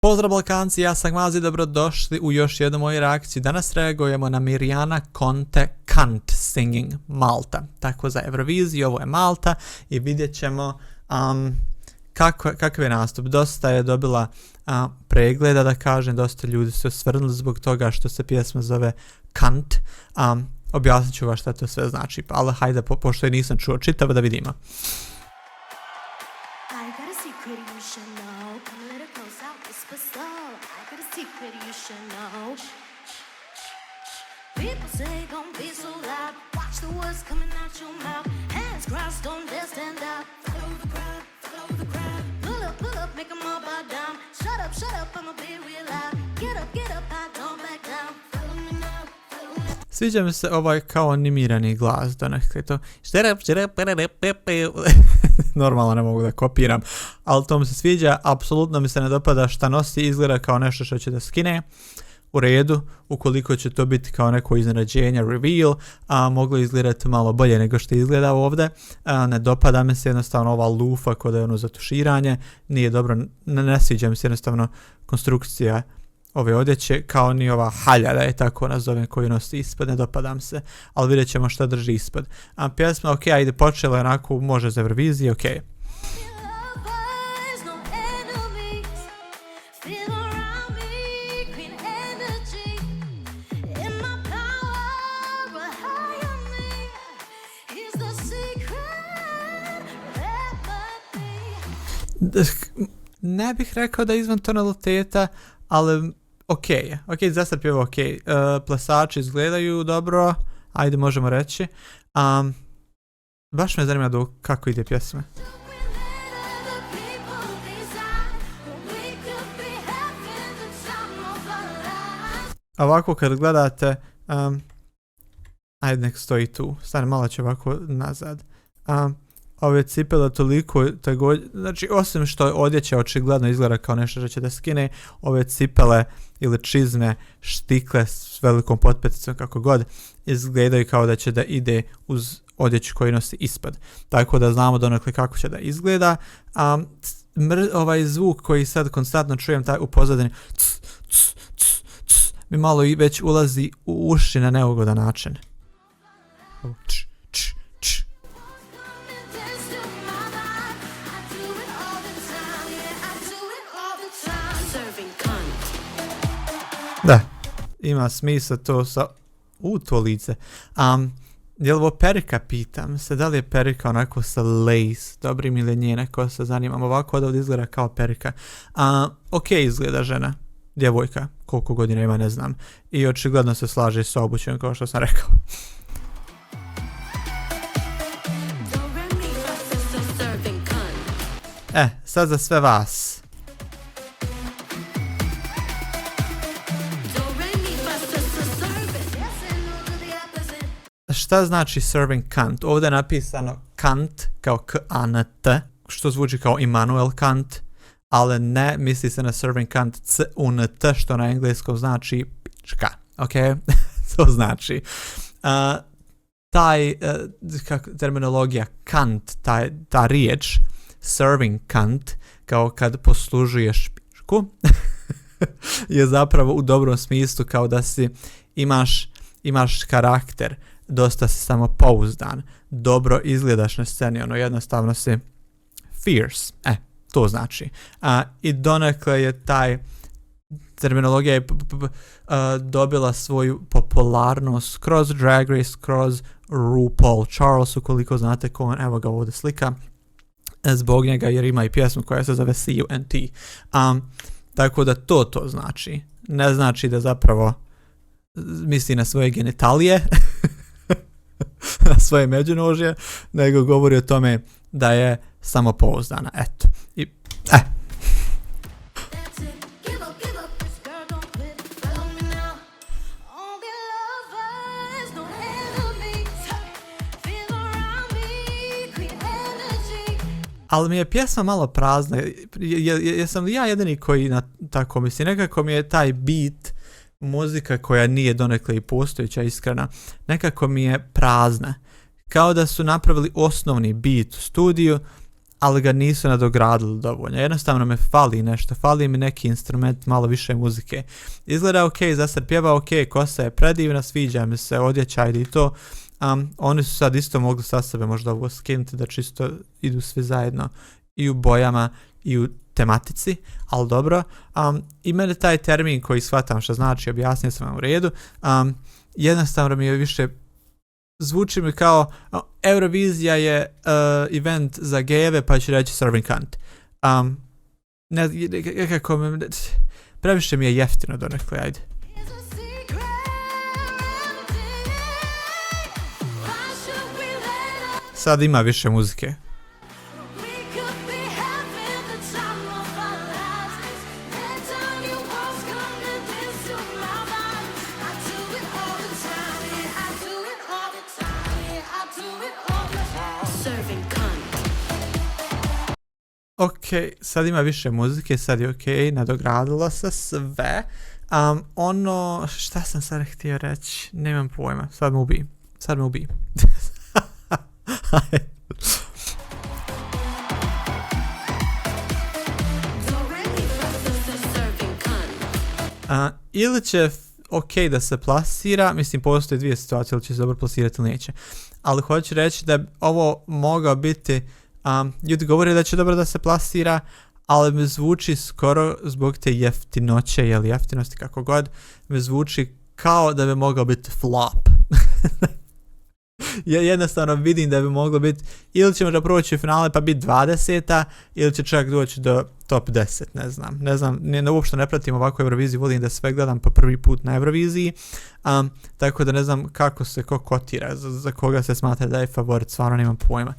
Pozdrav Balkanci, ja sam Mazi, dobrodošli u još jednu moju reakciju. Danas reagujemo na Mirjana Conte Can't Singing Malta. Tako za Euroviziju, ovo je Malta i vidjet ćemo kakav je nastup. Dosta je dobila pregleda, da kažem, dosta ljudi su osvrnuli zbog toga što se pjesma zove Kant. Objasnit ću vas šta to sve znači, ali hajde, pošto je nisam čuo čitavo, da vidimo. People say don't be so loud. Watch the words coming out your mouth. Hands crossed, don't dare stand up. Follow the crowd, follow the crowd. Pull up, make them all bow down. Shut up, I'ma be real loud. Get up, I don't back down. Follow me now, follow me. Sviđa mi se ovaj kao animirani glas, donekle to. Normalno ne mogu da kopiram, ali to mi se sviđa. Apsolutno mi se ne dopada šta nosi, izgleda kao nešto što će da skine. U redu, ukoliko će to biti kao neko iznenađenje, reveal, moglo izgledati malo bolje nego što izgleda ovdje. Ne dopada mi se jednostavno ova lufa kod je ono za tuširanje, nije dobro, ne sviđa mi se jednostavno konstrukcija ove odjeće, kao ni ova halja, da je tako nazovem, koju nosi ispod, ne dopadam se, ali vidjet ćemo šta drži ispod. Pjesma, ok, ajde, počela je onako, može za Euroviziju, ok. Ne bih rekao da je izvan tonaliteta, ali ok, za sad pjeva ok. Plesači izgledaju dobro, ajde možemo reći. Baš me zanima kako ide pjesma. Ovako kad gledate, ajde nek stoji tu, stane malo će ovako nazad. Ove cipele toliko, znači osim što odjeća očigledno izgleda kao nešto što će da skine, ove cipele ili čizme, štikle s velikom potpeticom, kako god, izgledaju kao da će da ide uz odjeću koju nosi ispod. Tako da znamo donekle kako će da izgleda. Ovaj zvuk koji sad konstantno čujem u pozadini, mi malo i već ulazi u uši na neugodan način. Da, ima smisla to sa... to lice. Je li ovo perika, pitam se, da li je perika onako sa lace, dobrim ili nije, neko se zanimam, ovako od ovdje izgleda kao perika. Ok izgleda žena, djevojka, koliko godina ima ne znam, i očigledno se slaže s obućem, kao što sam rekao. Sad za sve vas. Šta znači serving Kant? Ovdje je napisano Kant kao K-A-N-T, što zvuči kao Immanuel Kant, ali ne misli se na serving Kant C-U-N-T, što na engleskom znači pička, ok? To znači. Terminologija Kant, ta riječ, serving Kant, kao kad poslužuješ pičku, je zapravo u dobrom smislu kao da si imaš karakter, dosta si samopouzdan, dobro izgledaš na sceni, ono jednostavno si fierce, to znači. I donekle je taj terminologija je dobila svoju popularnost kroz Drag Race, kroz RuPaul Charles, ukoliko znate ko on, evo ga ovdje slika, zbog njega jer ima i pjesmu koja se zove C-U-N-T. Tako da to znači. Ne znači da zapravo misli na svoje genitalije, na svoje međunožje, nego govori o tome da je samopouzdana. Eto. Ali mi je pjesma malo prazna. Jesam li ja jedini koji tako misli? Nekako mi je taj beat, muzika koja nije donekle i postojeća, iskrena, nekako mi je prazna. Kao da su napravili osnovni beat u studiju, ali ga nisu nadogradili dovoljno. Jednostavno me fali nešto, fali mi neki instrument, malo više muzike. Izgleda ok, za sad pjeva ok, kosa je predivna, sviđa mi se, odjeća i to. Oni su sad isto mogli sa sebe možda ovo skinuti da čisto idu svi zajedno i u bojama i u tematici, ali dobro. I mene taj termin koji shvatam što znači, objasnio sam vam u redu, jednostavno mi je više, zvuči mi kao Eurovizija je event za gejeve, pa ću reći serving cunt. Nekako previše mi je jeftino donekle, ajde. Sad ima više muzike. Ok, sad ima više muzike, sad je ok, nadogradilo se sve. Ono, šta sam sad htio reći, nemam pojma, sad me ubij. Ili će ok da se plasira, mislim postoje dvije situacije, ili će se dobro plasirati ili neće. Ali hoću reći da ovo mogao biti, ljudi govore da će dobro da se plasira, ali mi zvuči skoro zbog te jeftinoće ili jeftinosti kako god, mi zvuči kao da bi mogao biti flop. Ja jednostavno vidim da bi moglo biti, ili će možda proći u finale pa biti 20. ili će čak doći do top 10, ne znam, uopšte ne pratim ovako Euroviziju, volim da sve gledam po prvi put na Euroviziji, tako da ne znam kako se ko kotira, za koga se smatra da je favorit, stvarno nemam pojma.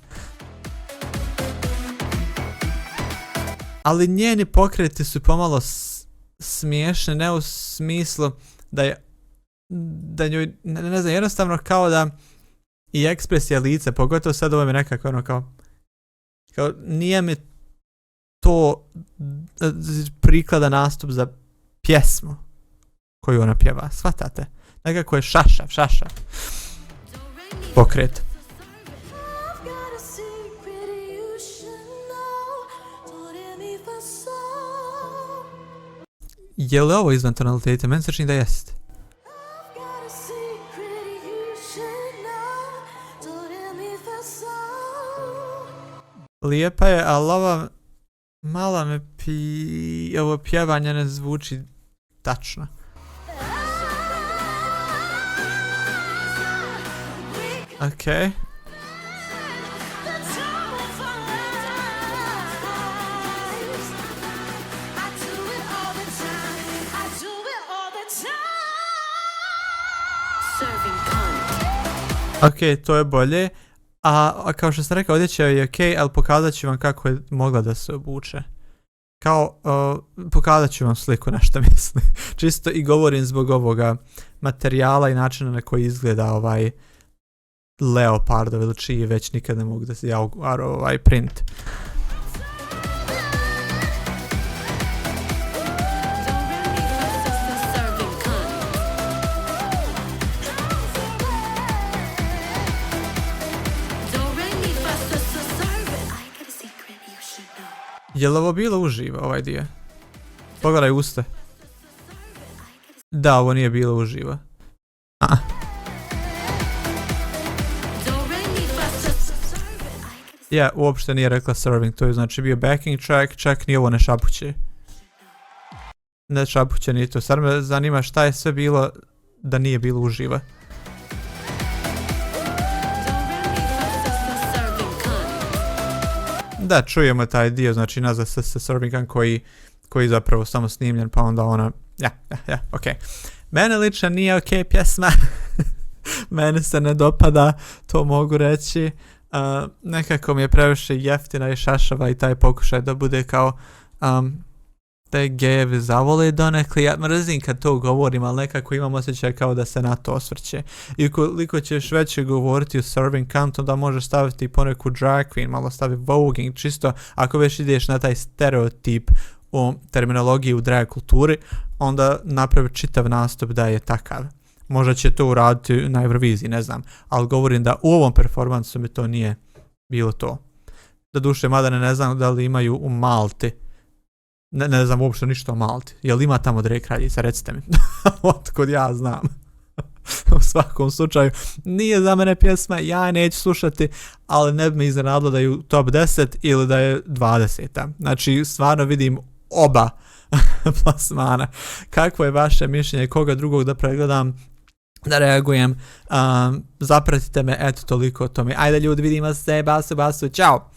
Ali njeni pokreti su pomalo smiješne, ne u smislu da njoj, ne znam, jednostavno kao da i ekspresija lica, pogotovo sad ovo mi nekako ono kao nije mi to prikladan nastup za pjesmu koju ona pjeva, shvatate? Nekako je šašav pokret. Je li ovo izvan tonaliteta? Meni se čini da jeste. Lijepa je, ali ova malo me ovo pjevanje ne zvuči tačno. Ok. Ok, to je bolje. A kao što sam rekao, odjeća je ok, ali pokazat ću vam kako je mogla da se obuče. Kao, pokazat ću vam sliku na što mislim. Čisto i govorim zbog ovoga materijala i načina na koji izgleda ovaj leopardov ili čiji već nikad ne mogu da se ovaj print. Je li ovo bilo uživo, ovaj dio? Pogledaj usta. Da, ovo nije bilo uživo. Ja, uopšte nije rekla serving, to je znači bio backing track, čak ni ovo ne šapuće. Ne šapuće ni to, sad me zanima šta je sve bilo da nije bilo uživo. Da, čujemo taj dio, znači nazva se serving gun koji zapravo samo snimljen, pa onda ona, ok. Mene lično nije ok pjesma, mene se ne dopada, to mogu reći. Nekako mi je previše jeftina i šašava i taj pokušaj da bude kao da je gejevi zavole donekle. Ja mrzim kad to govorim, ali nekako imam osjećaj kao da se na to osvrće. I ukoliko ćeš već govoriti o serving cunt, onda možeš staviti poneku drag queen, malo stavi voging, čisto ako već ideš na taj stereotip u terminologiji u drag kulturi, onda napravi čitav nastup da je takav. Možda će to uraditi na Euroviziji, ne znam, ali govorim da u ovom performansu mi to nije bilo to. Doduše, mada ne znam da li imaju u Malti. Ne znam uopšte ništa o Malti. Jel ima tamo Drake kraljica? Recite mi. Otkud ja znam. U svakom slučaju, nije za mene pjesma, ja neću slušati, ali ne bi me iznenadilo da je u top 10 ili da je 20. Znači, stvarno vidim oba plasmana. Kakvo je vaše mišljenje, koga drugog da pregledam, da reagujem, zapratite me, eto toliko o tome. Ajde ljudi, vidimo se, basu, čao!